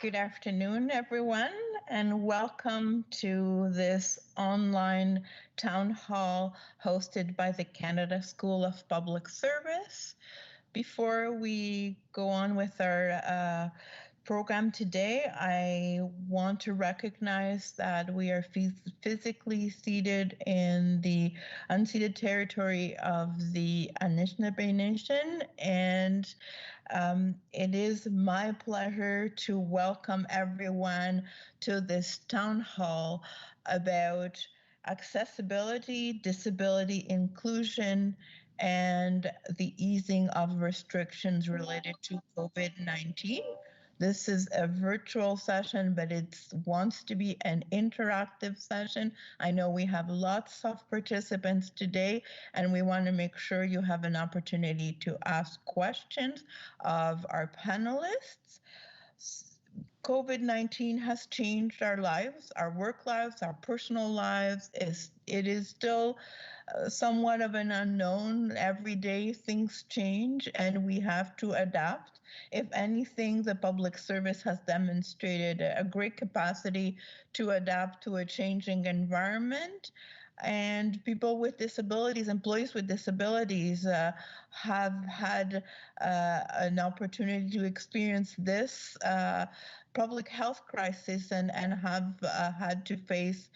Good afternoon, everyone, and welcome to this online town hall hosted by the Canada School of Public Service. Before we go on with our program today, I want to recognize that we are physically seated in the unceded territory of the Anishinaabe Nation, and it is my pleasure to welcome everyone to this town hall about accessibility, disability inclusion, and the easing of restrictions related to COVID-19. This is a virtual session, but it wants to be an interactive session. I know we have lots of participants today, and we want to make sure you have an opportunity to ask questions of our panelists. COVID-19 has changed our lives, our work lives, our personal lives. It is still somewhat of an unknown. Every day things change and we have to adapt. If anything, the public service has demonstrated a great capacity to adapt to a changing environment. And people with disabilities, employees with disabilities, have had an opportunity to experience this public health crisis and have had to face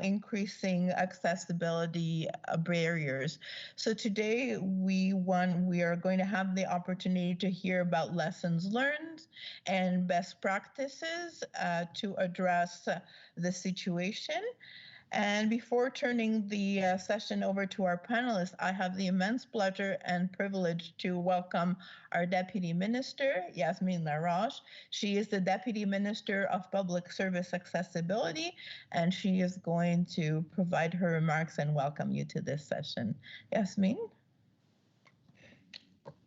increasing accessibility barriers. So today we are going to have the opportunity to hear about lessons learned and best practices to address the situation. And before turning the session over to our panelists, I have the immense pleasure and privilege to welcome our Deputy Minister, Yasmin Laroche. She is the Deputy Minister of Public Service Accessibility, and she is going to provide her remarks and welcome you to this session. Yasmin?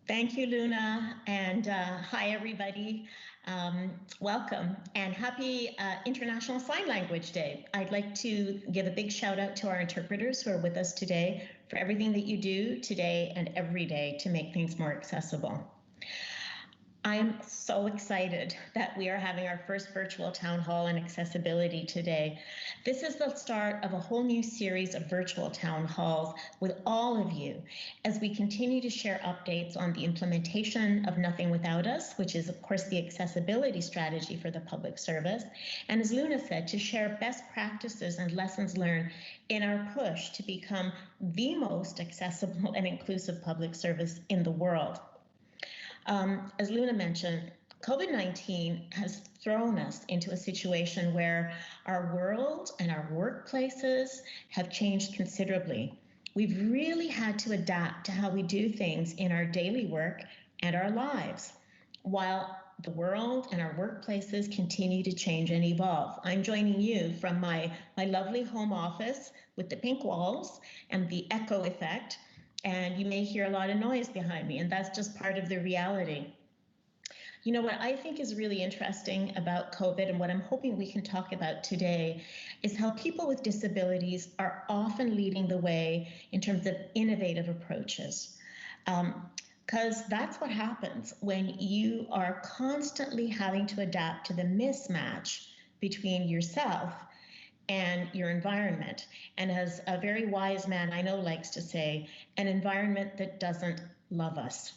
Thank you, Luna, and hi, everybody. Welcome and happy International Sign Language Day. I'd like to give a big shout out to our interpreters who are with us today for everything that you do today and every day to make things more accessible. I'm so excited that we are having our first virtual town hall on accessibility today. This is the start of a whole new series of virtual town halls with all of you as we continue to share updates on the implementation of Nothing Without Us, which is, of course, the accessibility strategy for the public service. And as Luna said, to share best practices and lessons learned in our push to become the most accessible and inclusive public service in the world. As Luna mentioned, COVID-19 has thrown us into a situation where our world and our workplaces have changed considerably. We've really had to adapt to how we do things in our daily work and our lives, while the world and our workplaces continue to change and evolve. I'm joining you from my lovely home office with the pink walls and the echo effect. And you may hear a lot of noise behind me, and that's just part of the reality. You know, what I think is really interesting about COVID and what I'm hoping we can talk about today is how people with disabilities are often leading the way in terms of innovative approaches. Because that's what happens when you are constantly having to adapt to the mismatch between yourself and your environment. And as a very wise man I know likes to say, an environment that doesn't love us.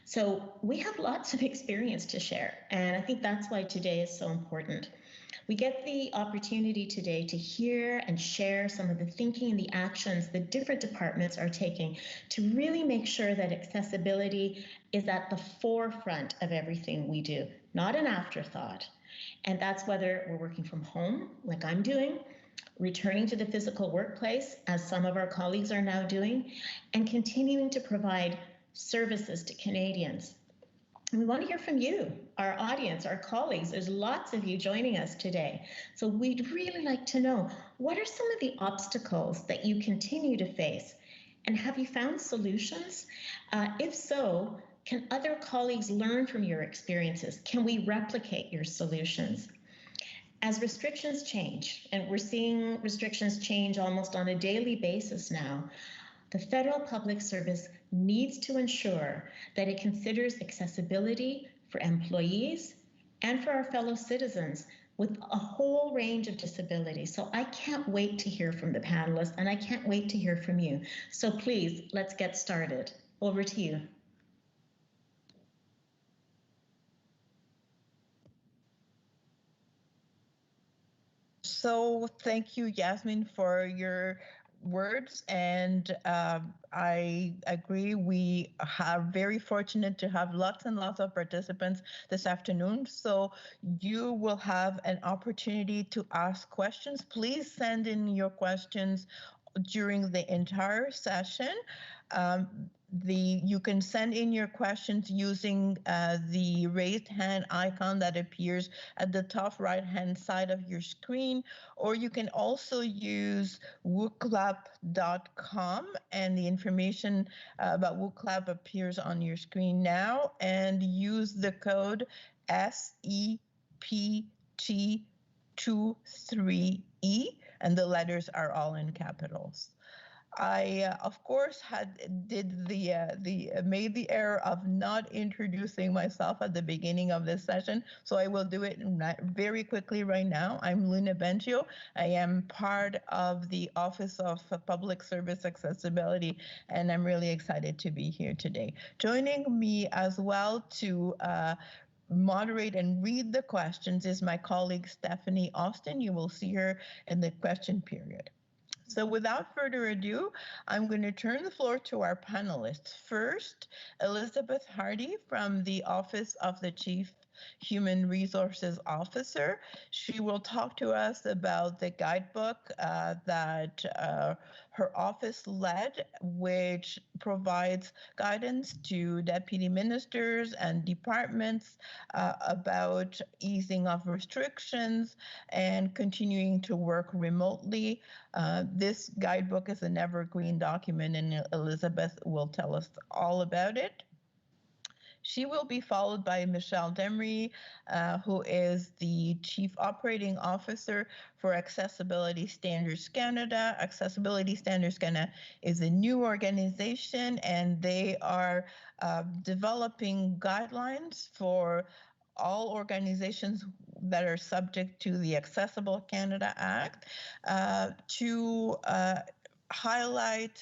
So we have lots of experience to share, and I think that's why today is so important. We get the opportunity today to hear and share some of the thinking and the actions that different departments are taking to really make sure that accessibility is at the forefront of everything we do, not an afterthought. And that's whether we're working from home, like I'm doing, returning to the physical workplace, as some of our colleagues are now doing, and continuing to provide services to Canadians. And we want to hear from you, our audience, our colleagues. There's lots of you joining us today. So we'd really like to know, what are some of the obstacles that you continue to face? And have you found solutions? If so, can other colleagues learn from your experiences? Can we replicate your solutions? As restrictions change, and we're seeing restrictions change almost on a daily basis now, the federal public service needs to ensure that it considers accessibility for employees and for our fellow citizens with a whole range of disabilities. So I can't wait to hear from the panelists, and I can't wait to hear from you. So please, let's get started. Over to you. So thank you, Yasmin, for your words. And I agree. We are very fortunate to have lots and lots of participants this afternoon. So you will have an opportunity to ask questions. Please send in your questions during the entire session. You can send in your questions using the raised hand icon that appears at the top right hand side of your screen, or you can also use wooklab.com, and the information about WooClap appears on your screen now, and use the code SEPT23E, and the letters are all in capitals. I, of course, made the error of not introducing myself at the beginning of this session, so I will do it very quickly right now. I'm Luna Benchio. I am part of the Office of Public Service Accessibility, and I'm really excited to be here today. Joining me as well to moderate and read the questions is my colleague Stephanie Austin. You will see her in the question period. So without further ado, I'm going to turn the floor to our panelists. First, Elizabeth Hardy from the Office of the Chief Human Resources Officer. She will talk to us about the guidebook that her office led, which provides guidance to deputy ministers and departments about easing of restrictions and continuing to work remotely. This guidebook is an evergreen document, and Elizabeth will tell us all about it. She will be followed by Michelle Demery, who is the Chief Operating Officer for Accessibility Standards Canada. Accessibility Standards Canada is a new organization, and they are developing guidelines for all organizations that are subject to the Accessible Canada Act to highlight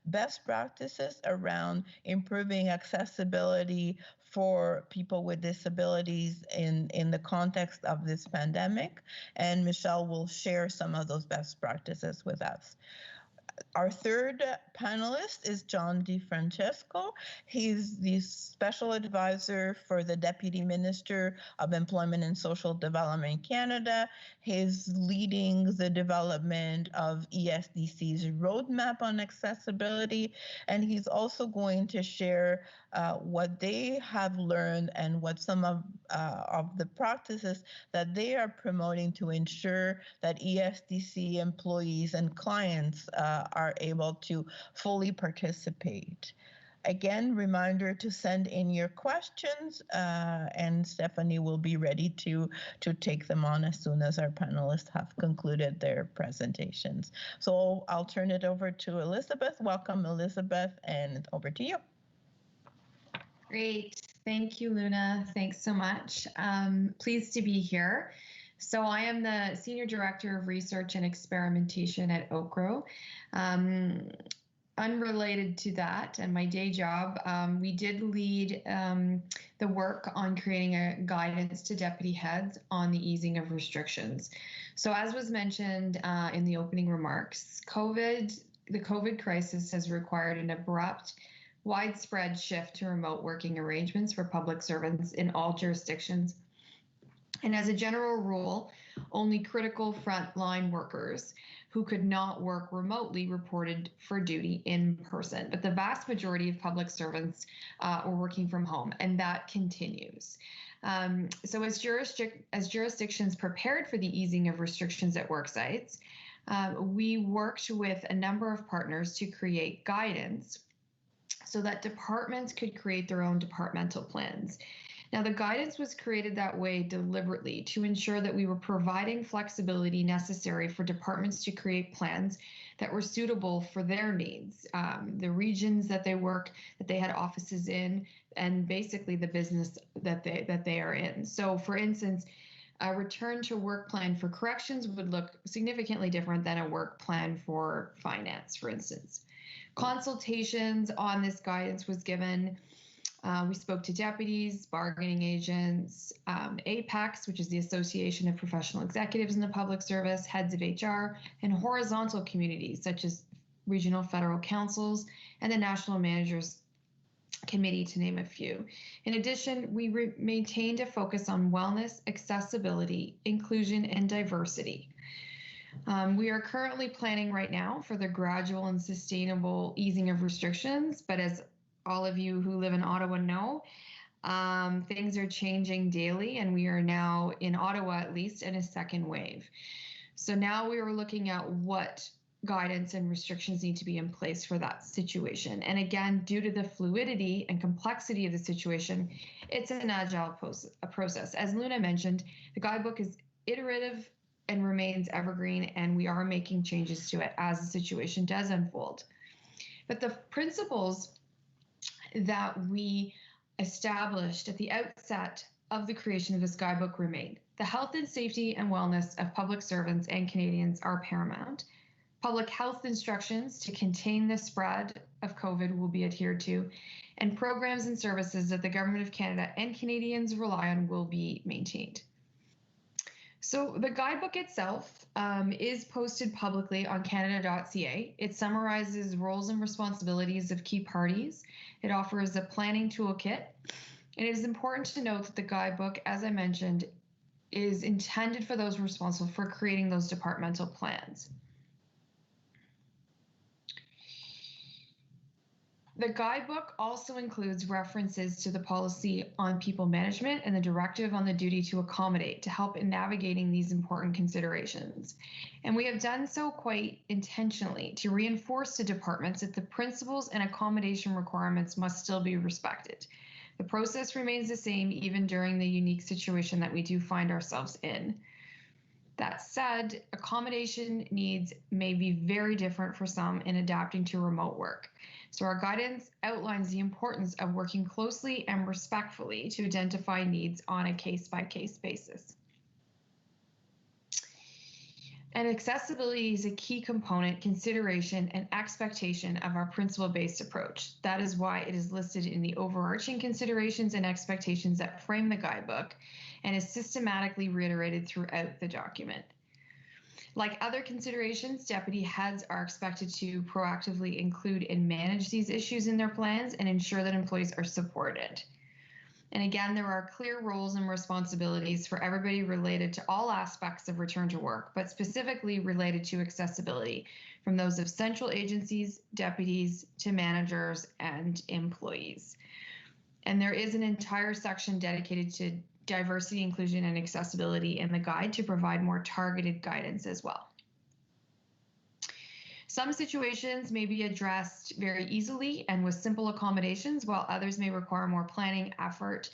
best practices around improving accessibility for people with disabilities in the context of this pandemic. And Michelle will share some of those best practices with us. Our third panelist is John DeFrancesco. He's the Special Advisor for the Deputy Minister of Employment and Social Development Canada. He's leading the development of ESDC's roadmap on accessibility, and he's also going to share what they have learned and what some of the practices that they are promoting to ensure that ESDC employees and clients are able to fully participate. Again, reminder to send in your questions, and Stephanie will be ready to take them on as soon as our panelists have concluded their presentations. So I'll turn it over to Elizabeth. Welcome, Elizabeth, and over to you. Great. Thank you, Luna. Thanks so much. Pleased to be here. So I am the Senior Director of Research and Experimentation at OCRO. Unrelated to that and my day job, we did lead the work on creating a guidance to deputy heads on the easing of restrictions. So as was mentioned in the opening remarks, the COVID crisis has required an abrupt, widespread shift to remote working arrangements for public servants in all jurisdictions. And as a general rule, only critical frontline workers who could not work remotely reported for duty in person. But the vast majority of public servants were working from home, and that continues. So as jurisdictions prepared for the easing of restrictions at work sites, we worked with a number of partners to create guidance so that departments could create their own departmental plans. Now, the guidance was created that way deliberately to ensure that we were providing flexibility necessary for departments to create plans that were suitable for their needs, the regions that they work, that they had offices in, and basically the business that they are in. So, for instance, a return to work plan for corrections would look significantly different than a work plan for finance, for instance. Consultations on this guidance was given. We spoke to deputies, bargaining agents, APEX, which is the Association of Professional Executives in the Public Service, heads of HR, and horizontal communities such as regional federal councils and the National Managers Committee, to name a few. In addition, we maintained a focus on wellness, accessibility, inclusion, and diversity. We are currently planning right now for the gradual and sustainable easing of restrictions, but as all of you who live in Ottawa know, things are changing daily, and we are now, in Ottawa at least, in a second wave. So now we are looking at what guidance and restrictions need to be in place for that situation. And again, due to the fluidity and complexity of the situation, it's an agile process. As Luna mentioned, the guidebook is iterative and remains evergreen, and we are making changes to it as the situation does unfold. But the principles that we established at the outset of the creation of this guidebook remain. The health and safety and wellness of public servants and Canadians are paramount. Public health instructions to contain the spread of COVID will be adhered to, and programs and services that the Government of Canada and Canadians rely on will be maintained. So the guidebook itself is posted publicly on canada.ca. It summarizes roles and responsibilities of key parties. It offers a planning toolkit. And it is important to note that the guidebook, as I mentioned, is intended for those responsible for creating those departmental plans. The guidebook also includes references to the policy on people management and the directive on the duty to accommodate to help in navigating these important considerations. And we have done so quite intentionally to reinforce to departments that the principles and accommodation requirements must still be respected. The process remains the same even during the unique situation that we do find ourselves in. That said, accommodation needs may be very different for some in adapting to remote work. So our guidance outlines the importance of working closely and respectfully to identify needs on a case-by-case basis. And accessibility is a key component, consideration, and expectation of our principle-based approach. That is why it is listed in the overarching considerations and expectations that frame the guidebook and is systematically reiterated throughout the document. Like other considerations, deputy heads are expected to proactively include and manage these issues in their plans and ensure that employees are supported. And again, there are clear roles and responsibilities for everybody related to all aspects of return to work, but specifically related to accessibility, from those of central agencies, deputies, to managers and employees. And there is an entire section dedicated to diversity, inclusion, and accessibility in the guide to provide more targeted guidance as well. Some situations may be addressed very easily and with simple accommodations, while others may require more planning, effort,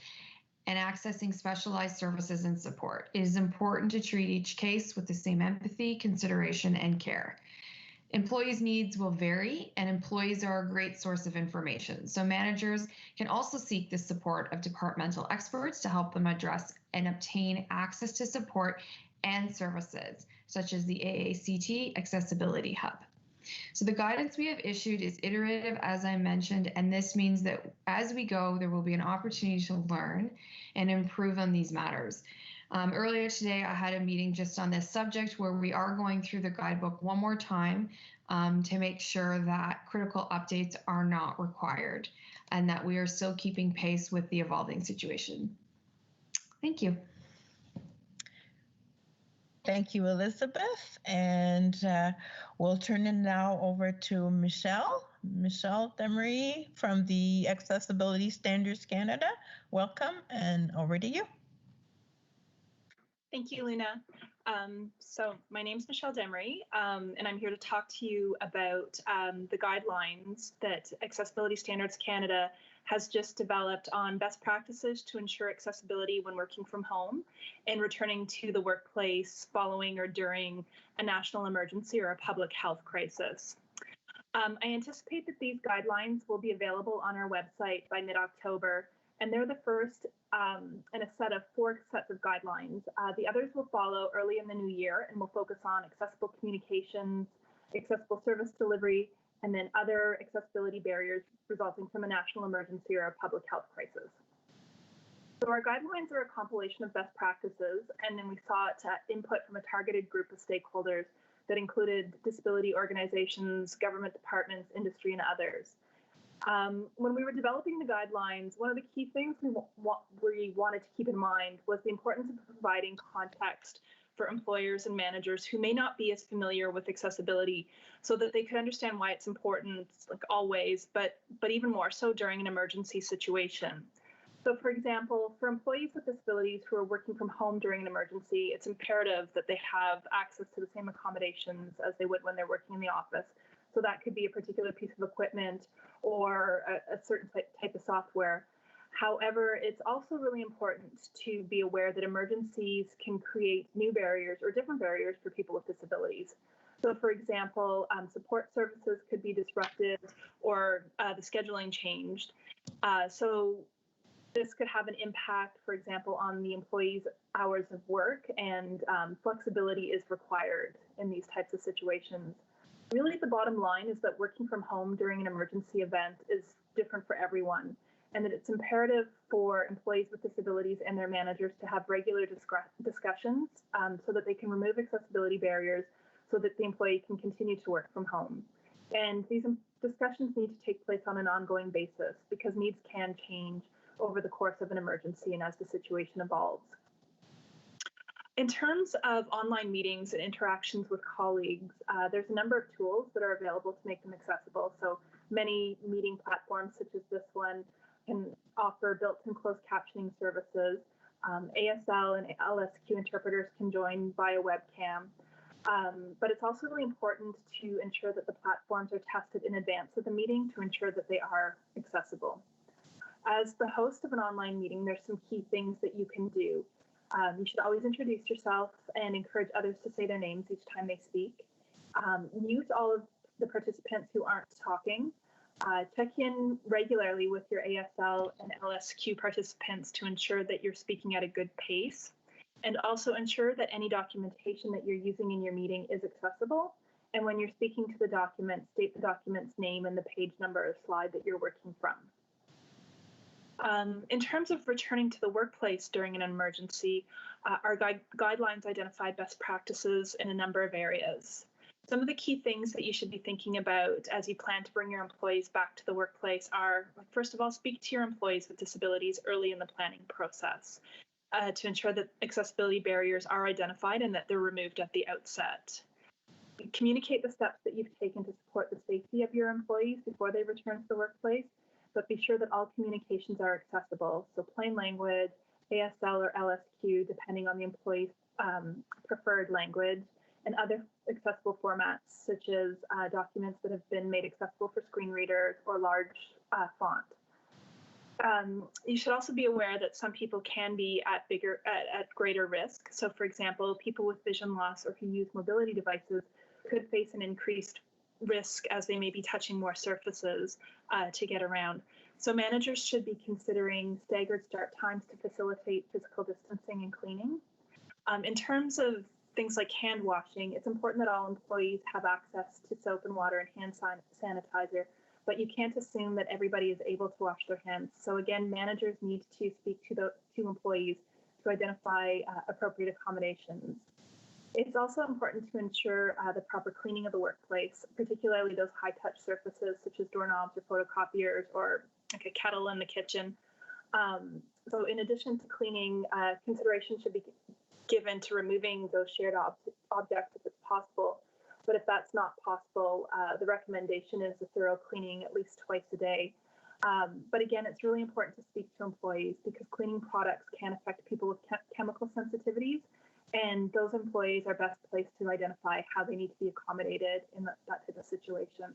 and accessing specialized services and support. It is important to treat each case with the same empathy, consideration, and care. Employees' needs will vary, and employees are a great source of information. So managers can also seek the support of departmental experts to help them address and obtain access to support and services, such as the AACT Accessibility Hub. So the guidance we have issued is iterative, as I mentioned, and this means that as we go, there will be an opportunity to learn and improve on these matters. Earlier today, I had a meeting just on this subject where we are going through the guidebook one more time to make sure that critical updates are not required and that we are still keeping pace with the evolving situation. Thank you. Thank you, Elizabeth. And we'll turn it now over to Michelle Demery from the Accessibility Standards Canada. Welcome, and over to you. Thank you, Luna. So my name's Michelle Demery, and I'm here to talk to you about the guidelines that Accessibility Standards Canada has just developed on best practices to ensure accessibility when working from home and returning to the workplace following or during a national emergency or a public health crisis. I anticipate that these guidelines will be available on our website by mid-October, and they're the first in a set of 4 sets of guidelines. The others will follow early in the new year and will focus on accessible communications, accessible service delivery, and then other accessibility barriers resulting from a national emergency or a public health crisis. So our guidelines are a compilation of best practices, and then we sought input from a targeted group of stakeholders that included disability organizations, government departments, industry, and others. When we were developing the guidelines, one of the key things we wanted to keep in mind was the importance of providing context for employers and managers who may not be as familiar with accessibility, so that they could understand why it's important, like always, but even more so during an emergency situation. So, for example, for employees with disabilities who are working from home during an emergency, it's imperative that they have access to the same accommodations as they would when they're working in the office. So that could be a particular piece of equipment or a certain type of software. However, it's also really important to be aware that emergencies can create new barriers or different barriers for people with disabilities. So, for example, support services could be disrupted or the scheduling changed. So this could have an impact, for example, on the employee's hours of work, and flexibility is required in these types of situations. Really, the bottom line is that working from home during an emergency event is different for everyone, and that it's imperative for employees with disabilities and their managers to have regular discussions so that they can remove accessibility barriers so that the employee can continue to work from home. And these discussions need to take place on an ongoing basis because needs can change over the course of an emergency and as the situation evolves. In terms of online meetings and interactions with colleagues, there's a number of tools that are available to make them accessible. So many meeting platforms such as this one can offer built-in closed captioning services. ASL and LSQ interpreters can join via webcam. But it's also really important to ensure that the platforms are tested in advance of the meeting to ensure that they are accessible. As the host of an online meeting, there's some key things that you can do. You should always introduce yourself and encourage others to say their names each time they speak. Mute all of the participants who aren't talking. Check in regularly with your ASL and LSQ participants to ensure that you're speaking at a good pace. And also ensure that any documentation that you're using in your meeting is accessible. And when you're speaking to the document, state the document's name and the page number or slide that you're working from. In terms of returning to the workplace during an emergency, our guidelines identify best practices in a number of areas. Some of the key things that you should be thinking about as you plan to bring your employees back to the workplace are, first of all, speak to your employees with disabilities early in the planning process to ensure that accessibility barriers are identified and that they're removed at the outset. Communicate the steps that you've taken to support the safety of your employees before they return to the workplace, but be sure that all communications are accessible. So plain language, ASL or LSQ, depending on the employee's preferred language, and other accessible formats, such as documents that have been made accessible for screen readers or large font. You should also be aware that some people can be at greater risk. So, for example, people with vision loss or who use mobility devices could face an increased risk as they may be touching more surfaces to get around. So managers should be considering staggered start times to facilitate physical distancing and cleaning. In terms of things like hand washing, it's important that all employees have access to soap and water and hand sanitizer, but you can't assume that everybody is able to wash their hands. So again, managers need to speak to employees to identify appropriate accommodations. It's also important to ensure the proper cleaning of the workplace, particularly those high-touch surfaces such as doorknobs or photocopiers or like a kettle in the kitchen. So in addition to cleaning, consideration should be given to removing those shared objects if it's possible. But if that's not possible, the recommendation is a thorough cleaning at least twice a day. But again, it's really important to speak to employees because cleaning products can affect people with chemical sensitivities, And those employees are best placed to identify how they need to be accommodated in that type of situation.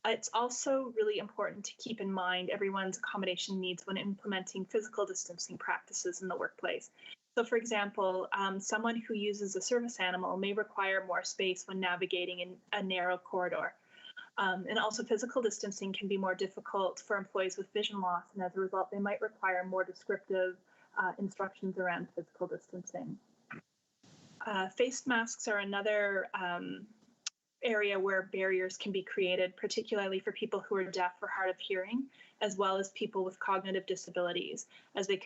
It's also really important to keep in mind everyone's accommodation needs when implementing physical distancing practices in the workplace. So for example, someone who uses a service animal may require more space when navigating in a narrow corridor. And also physical distancing can be more difficult for employees with vision loss, and as a result, they might require more descriptive instructions around physical distancing. Face masks are another area where barriers can be created, particularly for people who are deaf or hard of hearing, as well as people with cognitive disabilities, as the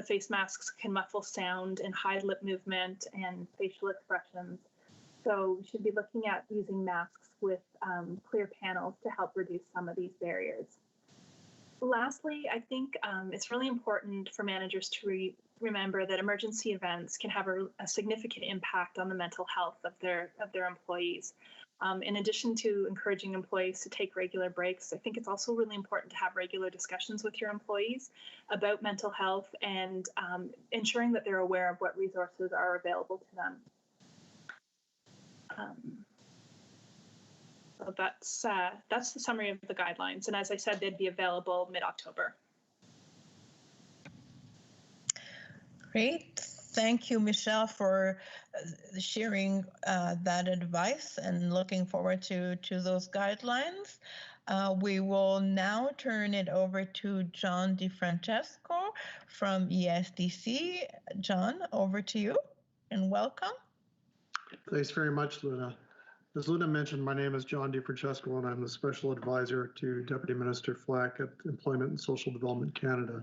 face masks can muffle sound and hide lip movement and facial expressions. So we should be looking at using masks with clear panels to help reduce some of these barriers. Lastly, I think it's really important for managers to remember that emergency events can have a significant impact on the mental health of their employees. In addition to encouraging employees to take regular breaks, I think it's also really important to have regular discussions with your employees about mental health and ensuring that they're aware of what resources are available to them. So that's the summary of the guidelines. And as I said, they'd be available mid-October. Great. Thank you, Michelle, for sharing that advice and looking forward to those guidelines. We will now turn it over to John DiFrancesco from ESDC. John, over to you and welcome. Thanks very much, Luna. As Luna mentioned, my name is John DiFrancesco, and I'm the Special Advisor to Deputy Minister Flack at Employment and Social Development Canada.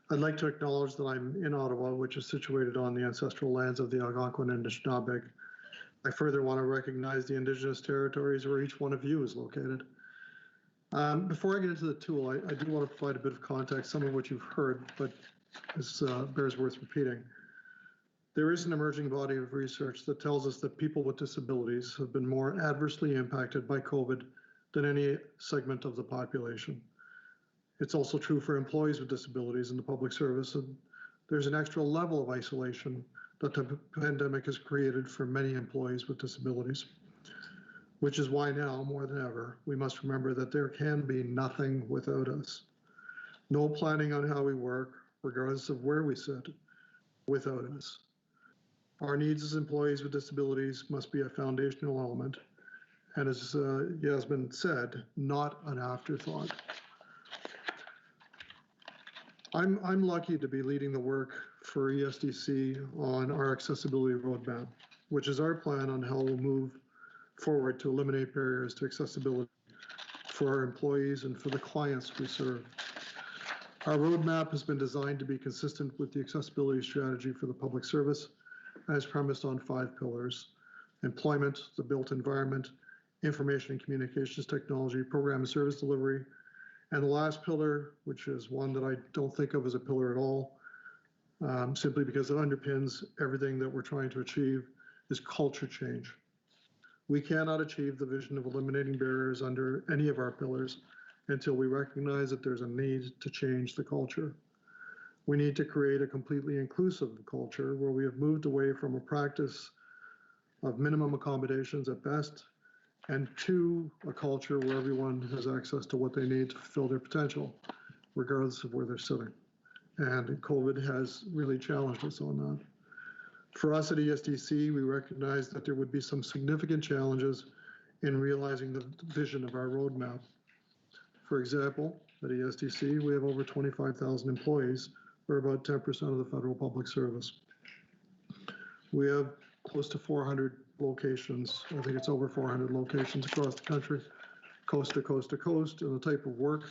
I'd like to acknowledge that I'm in Ottawa, which is situated on the ancestral lands of the Algonquin and Anishinaabe. I further want to recognize the Indigenous territories where each one of you is located. Before I get into the tool, I do want to provide a bit of context, some of what you've heard, but this bears worth repeating. There is an emerging body of research that tells us that people with disabilities have been more adversely impacted by COVID than any segment of the population. It's also true for employees with disabilities in the public service, and there's an extra level of isolation that the pandemic has created for many employees with disabilities, which is why now, more than ever, we must remember that there can be nothing without us. No planning on how we work, regardless of where we sit, without us. Our needs as employees with disabilities must be a foundational element, and as Yasmin said, not an afterthought. I'm lucky to be leading the work for ESDC on our accessibility roadmap, which is our plan on how we'll move forward to eliminate barriers to accessibility for our employees and for the clients we serve. Our roadmap has been designed to be consistent with the accessibility strategy for the public service, as premised on 5 pillars: employment, the built environment, information and communications technology, program and service delivery, and the last pillar, which is one that I don't think of as a pillar at all, simply because it underpins everything that we're trying to achieve, is culture change. We cannot achieve the vision of eliminating barriers under any of our pillars until we recognize that there's a need to change the culture. We need to create a completely inclusive culture where we have moved away from a practice of minimum accommodations at best and to a culture where everyone has access to what they need to fulfill their potential, regardless of where they're sitting. And COVID has really challenged us on that. For us at ESDC, we recognize that there would be some significant challenges in realizing the vision of our roadmap. For example, at ESDC, we have over 25,000 employees, or about 10% of the federal public service. We have close to 400 locations. I think it's over 400 locations across the country, coast to coast to coast, and the type of work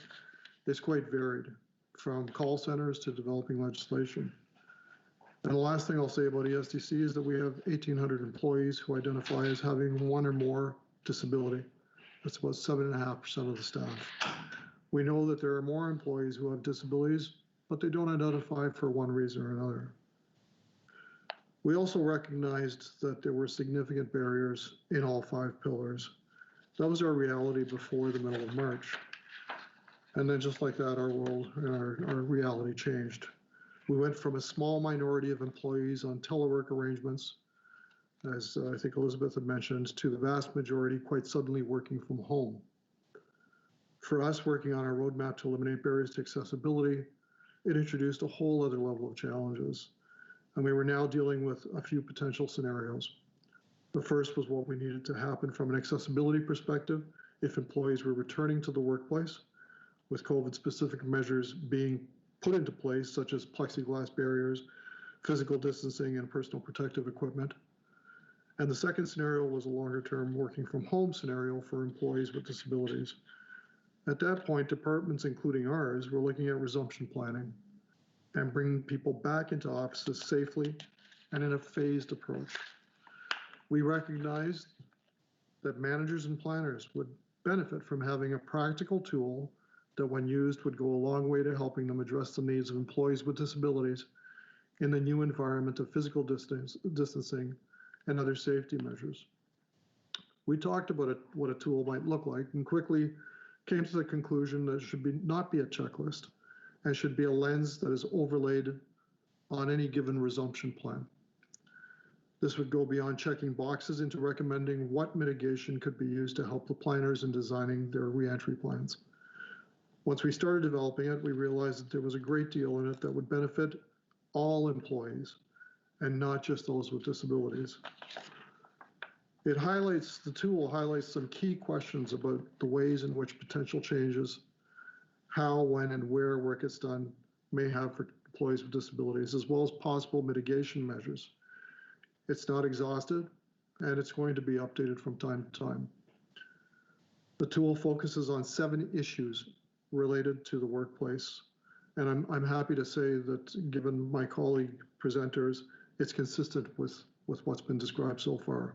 is quite varied, from call centers to developing legislation. And the last thing I'll say about ESDC is that we have 1,800 employees who identify as having one or more disability. That's about 7.5% of the staff. We know that there are more employees who have disabilities, but they don't identify for one reason or another. We also recognized that there were significant barriers in all 5 pillars. That was our reality before the middle of March. And then just like that, our world and our reality changed. We went from a small minority of employees on telework arrangements, as I think Elizabeth had mentioned, to the vast majority quite suddenly working from home. For us, working on our roadmap to eliminate barriers to accessibility, it introduced a whole other level of challenges. And we were now dealing with a few potential scenarios. The first was what we needed to happen from an accessibility perspective if employees were returning to the workplace, with COVID-specific measures being put into place, such as plexiglass barriers, physical distancing, and personal protective equipment. And the second scenario was a longer-term working from home scenario for employees with disabilities. At that point, departments, including ours, were looking at resumption planning and bringing people back into offices safely and in a phased approach. We recognized that managers and planners would benefit from having a practical tool that, when used, would go a long way to helping them address the needs of employees with disabilities in the new environment of physical distancing and other safety measures. We talked about what a tool might look like and quickly came to the conclusion that it should not be a checklist and should be a lens that is overlaid on any given resumption plan. This would go beyond checking boxes into recommending what mitigation could be used to help the planners in designing their reentry plans. Once we started developing it, we realized that there was a great deal in it that would benefit all employees and not just those with disabilities. The tool highlights some key questions about the ways in which potential changes, how, when, and where work gets done may have for employees with disabilities, as well as possible mitigation measures. It's not exhaustive, and it's going to be updated from time to time. The tool focuses on 7 issues related to the workplace, and I'm happy to say that, given my colleague presenters, it's consistent with what's been described so far.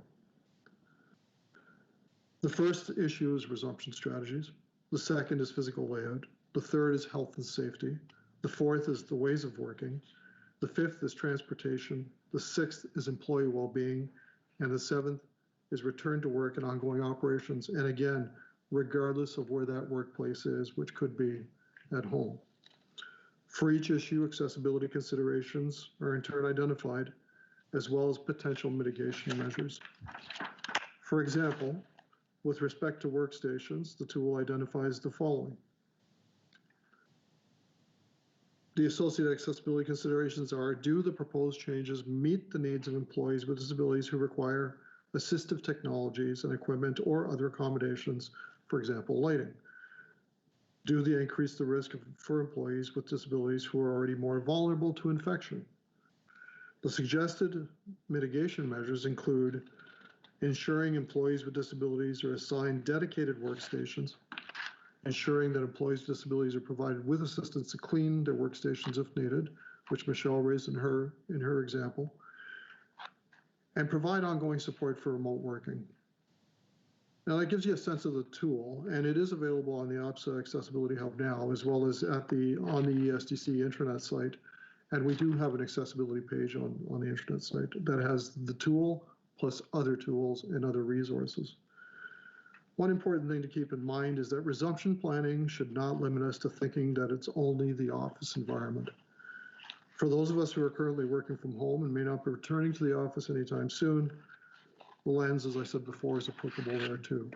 The first issue is resumption strategies. The second is physical layout. The third is health and safety. The fourth is the ways of working. The fifth is transportation. The sixth is employee well-being. And the seventh is return to work and ongoing operations. And again, regardless of where that workplace is, which could be at home. For each issue, accessibility considerations are in turn identified, as well as potential mitigation measures. For example, with respect to workstations, the tool identifies the following. The associated accessibility considerations are: do the proposed changes meet the needs of employees with disabilities who require assistive technologies and equipment or other accommodations, for example, lighting? Do they increase the risk for employees with disabilities who are already more vulnerable to infection? The suggested mitigation measures include ensuring employees with disabilities are assigned dedicated workstations, ensuring that employees with disabilities are provided with assistance to clean their workstations if needed, which Michelle raised in her example, and provide ongoing support for remote working. Now that gives you a sense of the tool, and it is available on the OPSA Accessibility Hub now, as well as on the ESDC intranet site. And we do have an accessibility page on the intranet site that has the tool plus other tools and other resources. One important thing to keep in mind is that resumption planning should not limit us to thinking that it's only the office environment. For those of us who are currently working from home and may not be returning to the office anytime soon, the lens, as I said before, is applicable there too.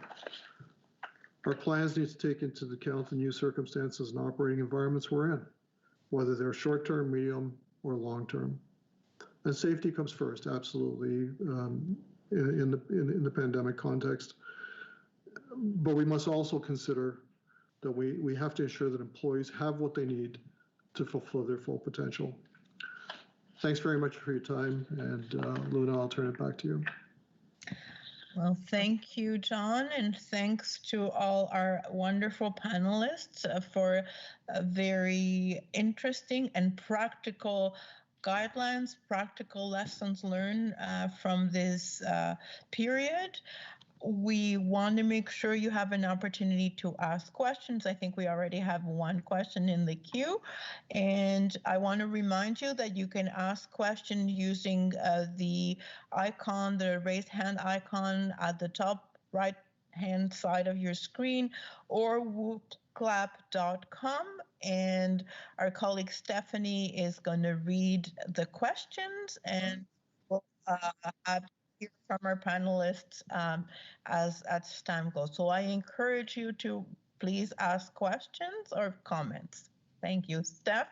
Our plans need to take into account the new circumstances and operating environments we're in, whether they're short-term, medium, or long-term. And safety comes first, absolutely, in the pandemic context. But we must also consider that we have to ensure that employees have what they need to fulfill their full potential. Thanks very much for your time, and Luna, I'll turn it back to you. Well, thank you, John, and thanks to all our wonderful panelists for very interesting and practical guidelines, practical lessons learned from this period. We want to make sure you have an opportunity to ask questions. I think we already have one question in the queue. And I want to remind you that you can ask questions using the icon, the raise hand icon at the top right hand side of your screen, or whoopclap.com. and our colleague Stephanie is going to read the questions, and we'll have to hear from our panelists as time goes. So I encourage you to please ask questions or comments. Thank you. Steph?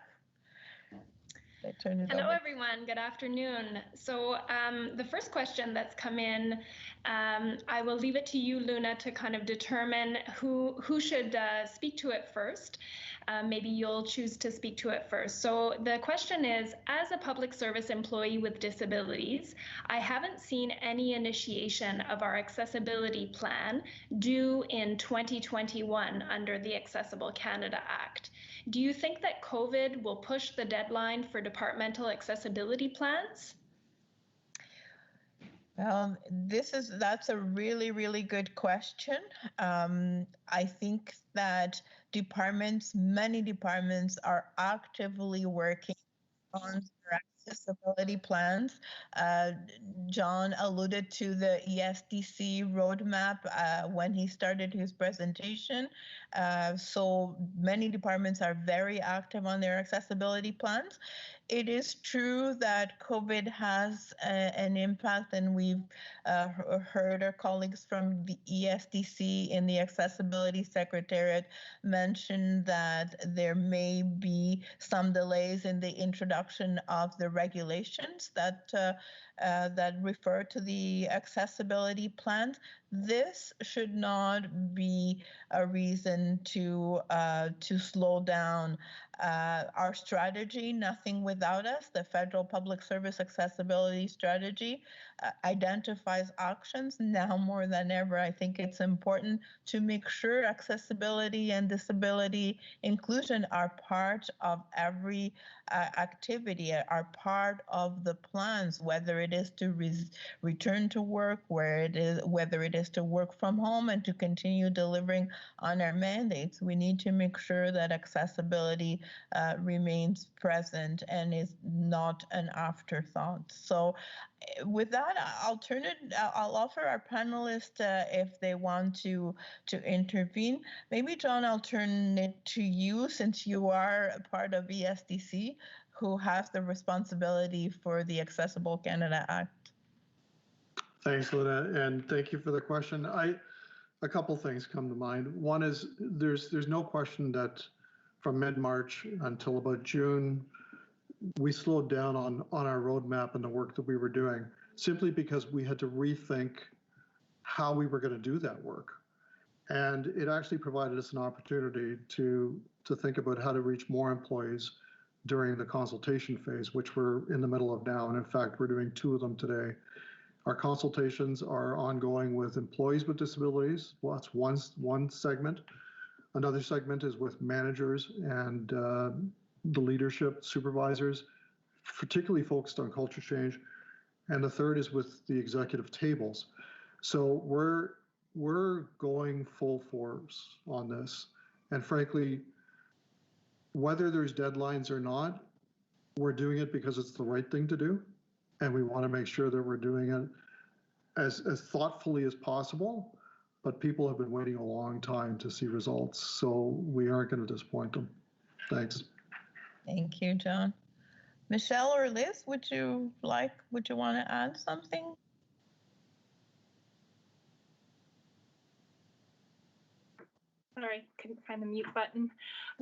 Hello, everyone. Good afternoon. So the first question that's come in, I will leave it to you, Luna, to kind of determine who should speak to it first. Maybe you'll choose to speak to it first. So the question is, as a public service employee with disabilities, I haven't seen any initiation of our accessibility plan due in 2021 under the Accessible Canada Act. Do you think that COVID will push the deadline for departmental accessibility plans? That's a really, really good question. I think that many departments are actively working on their accessibility plans. John alluded to the ESDC roadmap when he started his presentation. So many departments are very active on their accessibility plans. It is true that COVID has an impact, and we've heard our colleagues from the ESDC in the Accessibility Secretariat mention that there may be some delays in the introduction of the regulations that refer to the accessibility plans. This should not be a reason to slow down our strategy. Nothing Without Us, the Federal Public Service Accessibility Strategy, identifies actions. Now more than ever, I think it's important to make sure accessibility and disability inclusion are part of every activity, are part of the plans, whether it is to return to work, whether it is to work from home and to continue delivering on our mandates. We need to make sure that accessibility remains present and is not an afterthought. So with that, I'll offer our panelists if they want to intervene. Maybe, John, I'll turn it to you, since you are a part of ESDC, who has the responsibility for the Accessible Canada Act. Thanks, Luna, and thank you for the question. A couple things come to mind. One is there's no question that from mid-March until about June, we slowed down on our roadmap and the work that we were doing, simply because we had to rethink how we were going to do that work. And it actually provided us an opportunity to think about how to reach more employees during the consultation phase, which we're in the middle of now. And in fact, we're doing 2 of them today. Our consultations are ongoing with employees with disabilities. Well, that's one segment. Another segment is with managers and the leadership, supervisors, particularly focused on culture change. And the third is with the executive tables. So we're going full force on this. And frankly, whether there's deadlines or not, we're doing it because it's the right thing to do. And we want to make sure that we're doing it as thoughtfully as possible. But people have been waiting a long time to see results, so we aren't going to disappoint them. Thanks. Thank you, John. Michelle or Liz, would you want to add something? Sorry, couldn't find the mute button.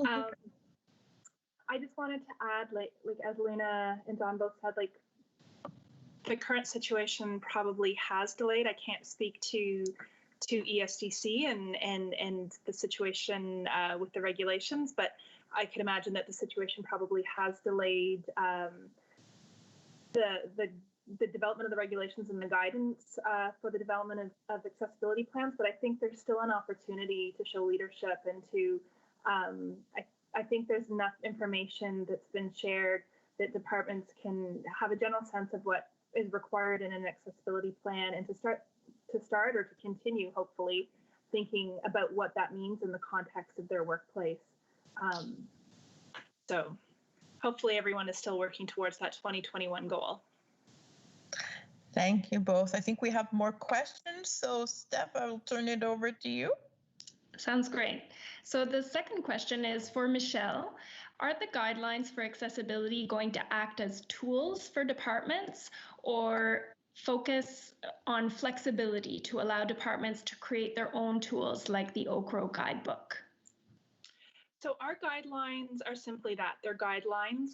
I just wanted to add, like as Luna and John both said, like the current situation probably has delayed. I can't speak to ESDC and the situation with the regulations, but I can imagine that the situation probably has delayed the development of the regulations and the guidance for the development of accessibility plans. But I think there's still an opportunity to show leadership and to, I think there's enough information that's been shared that departments can have a general sense of what is required in an accessibility plan, and to start or to continue, hopefully, thinking about what that means in the context of their workplace. So hopefully everyone is still working towards that 2021 goal. Thank you both. I think we have more questions. So Steph, I will turn it over to you. Sounds great. So the second question is for Michelle. Are the guidelines for accessibility going to act as tools for departments or focus on flexibility to allow departments to create their own tools like the OCRO guidebook? So our guidelines are simply that. They're guidelines.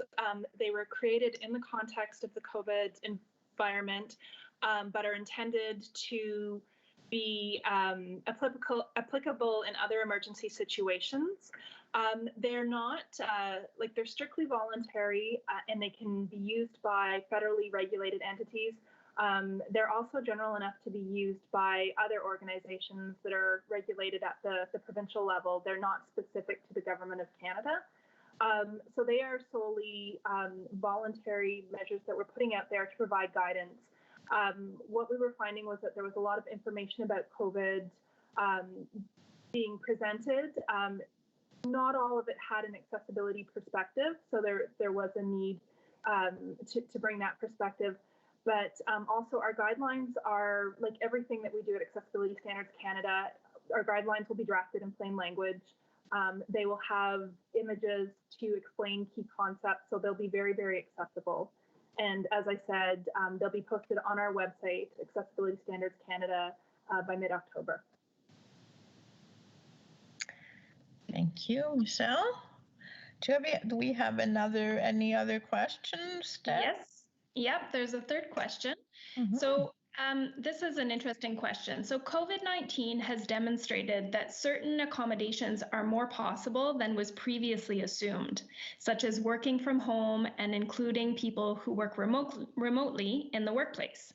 They were created in the context of the COVID environment, but are intended to be applicable in other emergency situations. They're not they're strictly voluntary, and they can be used by federally regulated entities. They're also general enough to be used by other organizations that are regulated at the provincial level. They're not specific to the Government of Canada. So they are solely voluntary measures that we're putting out there to provide guidance. What we were finding was that there was a lot of information about COVID being presented. Not all of it had an accessibility perspective, so there was a need to bring that perspective. But also our guidelines are like everything that we do at Accessibility Standards Canada. Our guidelines will be drafted in plain language. They will have images to explain key concepts, so they'll be very, very accessible. And as I said, they'll be posted on our website, Accessibility Standards Canada, by mid-October. Thank you, Michelle. Do we have any other questions, Deb? Yes. Yep, there's a third question. So this is an interesting question. So COVID-19 has demonstrated that certain accommodations are more possible than was previously assumed, such as working from home and including people who work remotely in the workplace.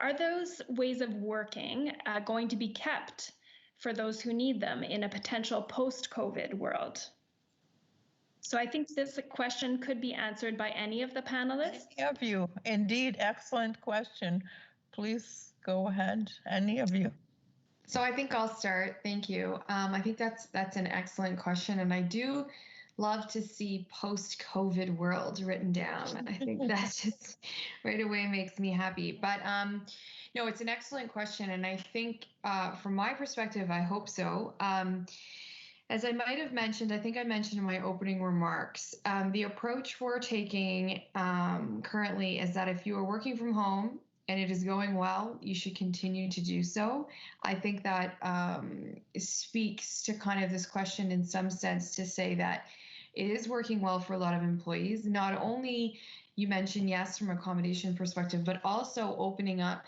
Are those ways of working going to be kept for those who need them in a potential post-COVID world? So I think this question could be answered by any of the panelists. Any of you. Indeed, excellent question. Please go ahead, any of you. So I think I'll start. Thank you. I think that's an excellent question, and I do love to see post-COVID world written down. I think that just right away makes me happy. But no, it's an excellent question, and I think from my perspective, I hope so. As I might have mentioned, I think I mentioned in my opening remarks, the approach we're taking currently is that if you are working from home and it is going well, you should continue to do so. I think that speaks to kind of this question in some sense to say that it is working well for a lot of employees. Not only you mentioned, yes, from accommodation perspective, but also opening up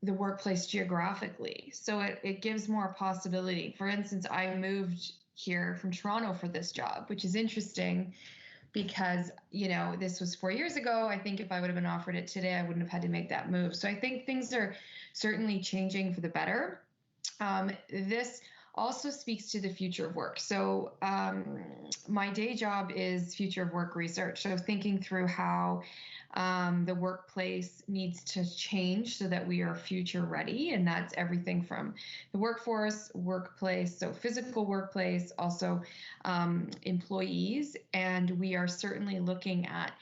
the workplace geographically. So it gives more possibility. For instance, I moved here from Toronto for this job, which is interesting because, you know, this was 4 years ago. I think if I would have been offered it today, I wouldn't have had to make that move. So I think things are certainly changing for the better. This also speaks to the future of work. So my day job is future of work research. So thinking through how the workplace needs to change so that we are future ready. And that's everything from the workforce, workplace, so physical workplace, also employees. And we are certainly looking at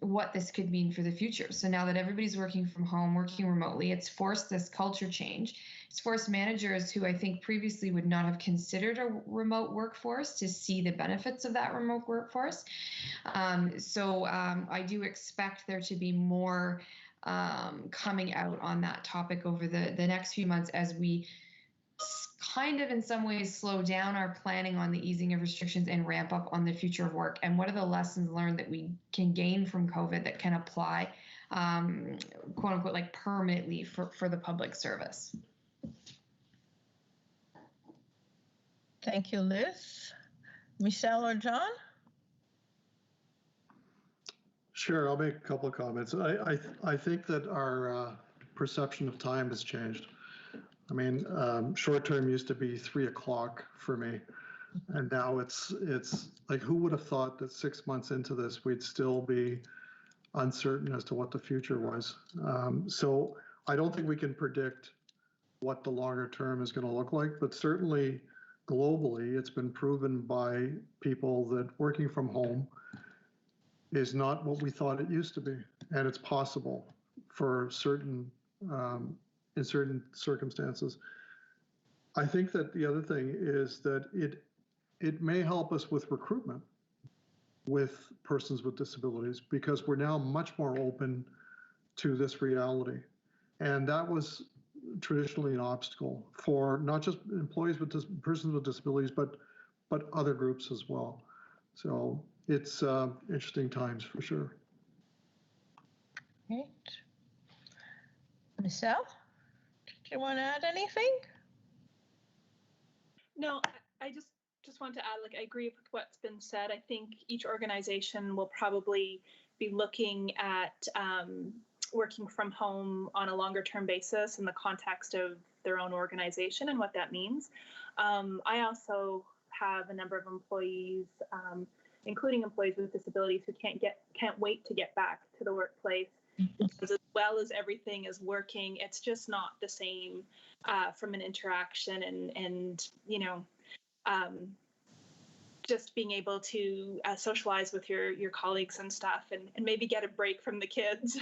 what this could mean for the future. So now that everybody's working from home, working remotely, it's forced this culture change. It's forced managers who I think previously would not have considered a remote workforce to see the benefits of that remote workforce. So I do expect there to be more coming out on that topic over the next few months as we kind of in some ways slow down our planning on the easing of restrictions and ramp up on the future of work. And what are the lessons learned that we can gain from COVID that can apply, quote unquote, like permanently for the public service? Thank you, Liz. Michelle or John? Sure, I'll make a couple of comments. I think that our perception of time has changed. I mean, short term used to be 3 o'clock for me, and now it's like, who would have thought that 6 months into this we'd still be uncertain as to what the future was. So I don't think we can predict what the longer term is going to look like, but certainly globally, it's been proven by people that working from home is not what we thought it used to be, and it's possible for certain in certain circumstances. I think that the other thing is that it may help us with recruitment with persons with disabilities, because we're now much more open to this reality. And that was traditionally an obstacle for not just employees with persons with disabilities, but other groups as well. So it's interesting times for sure. Great. Michelle, did you want to add anything? No, I just want to add, like, I agree with what's been said. I think each organization will probably be looking at working from home on a longer term basis in the context of their own organization and what that means. I also have a number of employees, including employees with disabilities, who can't wait to get back to the workplace. Because as well as everything is working, it's just not the same from an interaction and you know, just being able to socialize with your colleagues and stuff, and maybe get a break from the kids.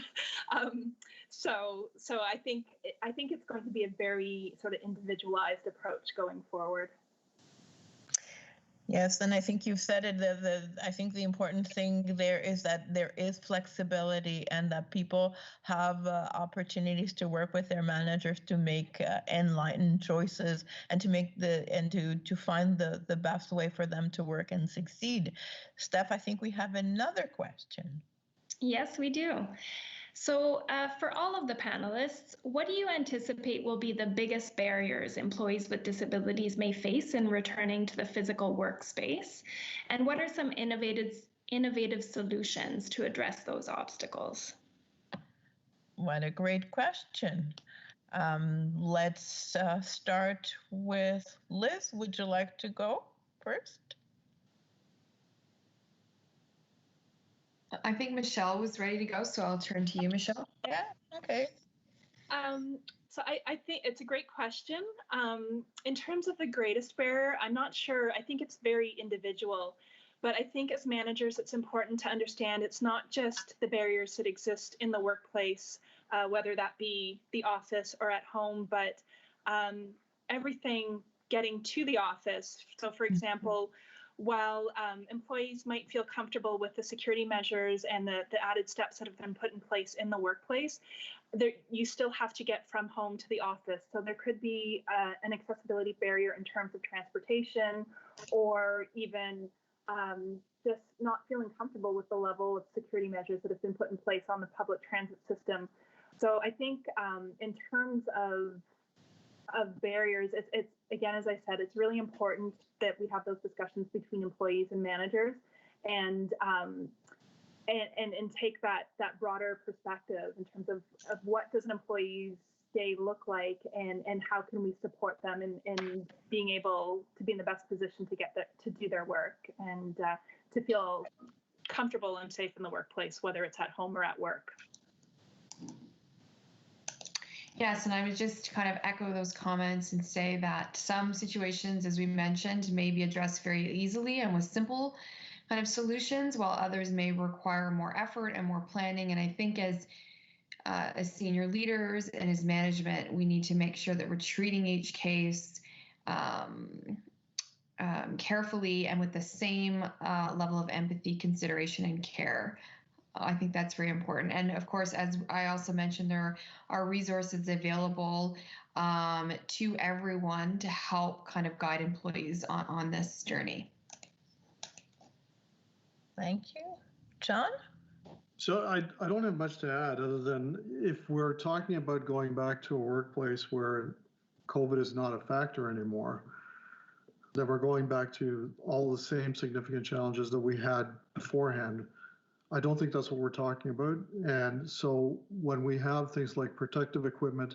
So I think it's going to be a very sort of individualized approach going forward. Yes, and I think you've said it. I think the important thing there is that there is flexibility, and that people have opportunities to work with their managers to make enlightened choices, and to find the best way for them to work and succeed. Steph, I think we have another question. Yes, we do. So for all of the panelists, what do you anticipate will be the biggest barriers employees with disabilities may face in returning to the physical workspace? And what are some innovative solutions to address those obstacles? What a great question. Let's start with Liz. Would you like to go first? I think Michelle was ready to go, so I'll turn to you, Michelle. Yeah, okay. So I think it's a great question. In terms of the greatest barrier, I'm not sure. I think it's very individual. But I think as managers, it's important to understand it's not just the barriers that exist in the workplace, whether that be the office or at home, but everything getting to the office. So for example, while employees might feel comfortable with the security measures and the added steps that have been put in place in the workplace, you still have to get from home to the office. So there could be an accessibility barrier in terms of transportation, or even just not feeling comfortable with the level of security measures that have been put in place on the public transit system. So I think in terms of barriers, it's again, as I said, it's really important that we have those discussions between employees and managers, and take that broader perspective in terms of what does an employee's day look like, and how can we support them in being able to be in the best position to do their work, and to feel comfortable and safe in the workplace, whether it's at home or at work. Yes, and I would just kind of echo those comments and say that some situations, as we mentioned, may be addressed very easily and with simple kind of solutions, while others may require more effort and more planning. And I think as senior leaders and as management, we need to make sure that we're treating each case carefully and with the same level of empathy, consideration, and care. I think that's very important. And of course, as I also mentioned, there are resources available to everyone to help kind of guide employees on this journey. Thank you. John? So I don't have much to add, other than if we're talking about going back to a workplace where COVID is not a factor anymore, then we're going back to all the same significant challenges that we had beforehand. I don't think that's what we're talking about. And so when we have things like protective equipment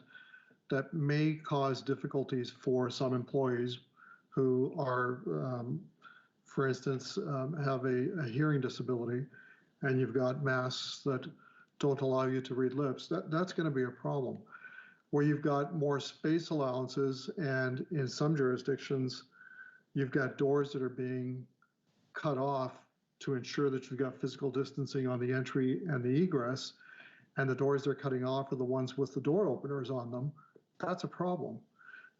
that may cause difficulties for some employees who are, for instance, have a hearing disability, and you've got masks that don't allow you to read lips, that's going to be a problem. Where you've got more space allowances, and in some jurisdictions, you've got doors that are being cut off to ensure that you've got physical distancing on the entry and the egress, and the doors they're cutting off are the ones with the door openers on them, that's a problem.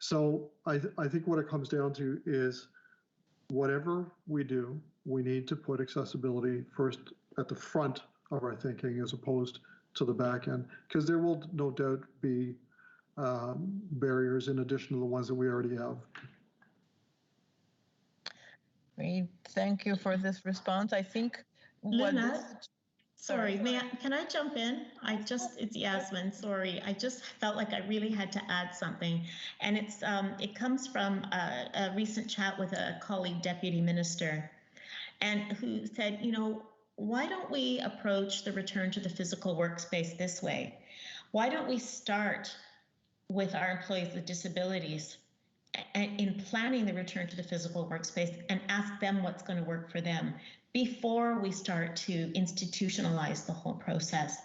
So I think what it comes down to is whatever we do, we need to put accessibility first at the front of our thinking as opposed to the back end, because there will no doubt be barriers in addition to the ones that we already have. We thank you for this response. I think Luna, sorry, can I jump in? It's Yasmin, sorry. I just felt like I really had to add something. And it comes from a recent chat with a colleague deputy minister, and who said, you know, why don't we approach the return to the physical workspace this way? Why don't we start with our employees with disabilities in planning the return to the physical workspace and ask them what's going to work for them before we start to institutionalize the whole process?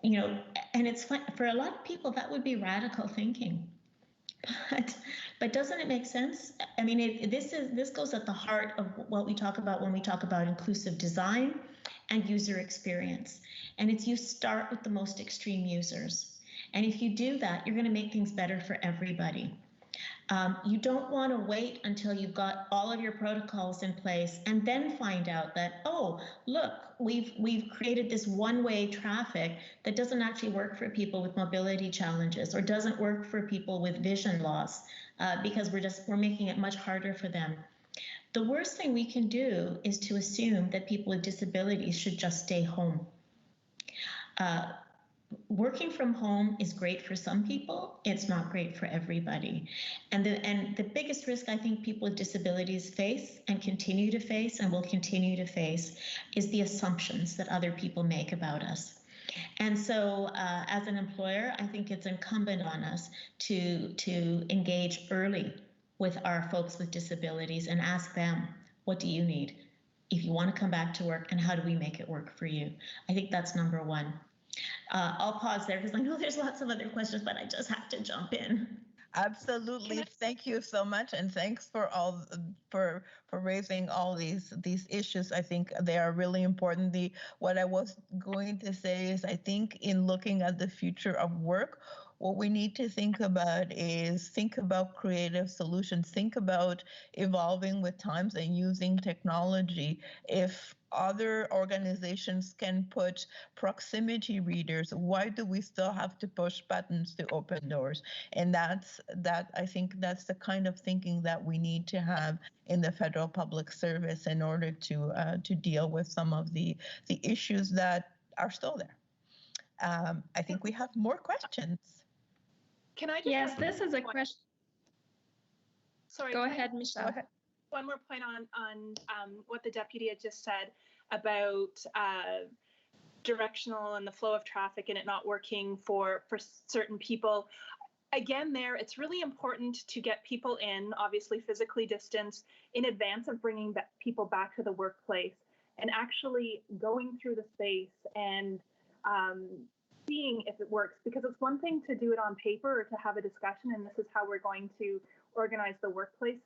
You know, and it's fun, for a lot of people that would be radical thinking, but doesn't it make sense? I mean, this goes at the heart of what we talk about when we talk about inclusive design and user experience. And it's you start with the most extreme users. And if you do that, you're going to make things better for everybody. You don't want to wait until you've got all of your protocols in place and then find out that, oh, look, we've created this one-way traffic that doesn't actually work for people with mobility challenges or doesn't work for people with vision loss because we're making it much harder for them. The worst thing we can do is to assume that people with disabilities should just stay home. Working from home is great for some people. It's not great for everybody. And the biggest risk I think people with disabilities face and continue to face and will continue to face is the assumptions that other people make about us. And so as an employer, I think it's incumbent on us to engage early with our folks with disabilities and ask them, what do you need if you want to come back to work, and how do we make it work for you? I think that's number one. I'll pause there because I know there's lots of other questions, but I just have to jump in. Absolutely. Thank you so much, and thanks for all for raising all these issues. I think they are really important. What I was going to say is I think in looking at the future of work, what we need to think about is think about creative solutions, think about evolving with times and using technology. If other organizations can put proximity readers, why do we still have to push buttons to open doors? And I think that's the kind of thinking that we need to have in the federal public service in order to deal with some of the issues that are still there. I think we have more questions. Can I just yes, this is a question. Sorry. Go ahead, Michelle. Go ahead. One more point on what the deputy had just said about directional and the flow of traffic and it not working for certain people. Again, it's really important to get people in, obviously physically distanced, in advance of bringing people back to the workplace and actually going through the space and seeing if it works, because it's one thing to do it on paper or to have a discussion and this is how we're going to organize the workplace